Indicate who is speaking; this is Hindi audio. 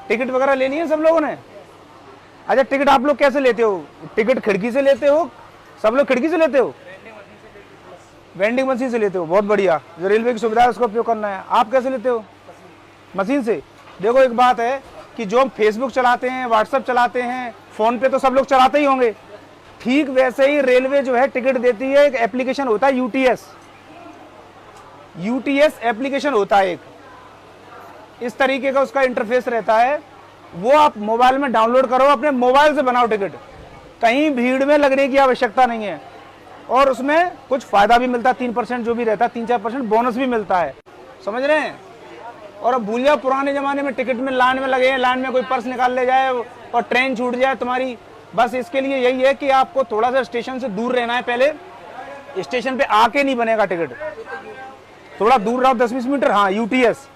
Speaker 1: टिकट वगैरह लेनी है सब लोगों ने? अच्छा, टिकट आप लोग कैसे लेते हो? टिकट खिड़की से लेते हो? सब लोग खिड़की से लेते हो? वेंडिंग मशीन से लेते हो, बहुत बढ़िया। जो रेलवे की सुविधा है उसका उपयोग करना है। आप कैसे लेते हो? मशीन से। देखो एक बात है कि जो हम फेसबुक चलाते हैं, व्हाट्सएप चलाते हैं, फोन पे तो सब लोग चलाते ही होंगे, ठीक वैसे ही रेलवे जो है टिकट देती है। एक एप्लीकेशन होता है यूटीएस एप्लीकेशन होता है एक, इस तरीके का उसका इंटरफेस रहता है। वो आप मोबाइल में डाउनलोड करो, अपने मोबाइल से बनाओ टिकट, कहीं भीड़ में लगने की आवश्यकता नहीं है। और उसमें कुछ फायदा भी मिलता है, 3% जो भी रहता है, 3-4% बोनस भी मिलता है, समझ रहे हैं। और अब भूल जाओ पुराने जमाने में टिकट में लाइन में लगे हैं, लाइन में कोई पर्स निकाल ले जाए और ट्रेन छूट जाए तुम्हारी। बस इसके लिए यही है कि आपको थोड़ा सा स्टेशन से दूर रहना है। पहले स्टेशन पे आके नहीं बनेगा टिकट, थोड़ा दूर रहो, 10-20 मीटर। हाँ, यूटीएस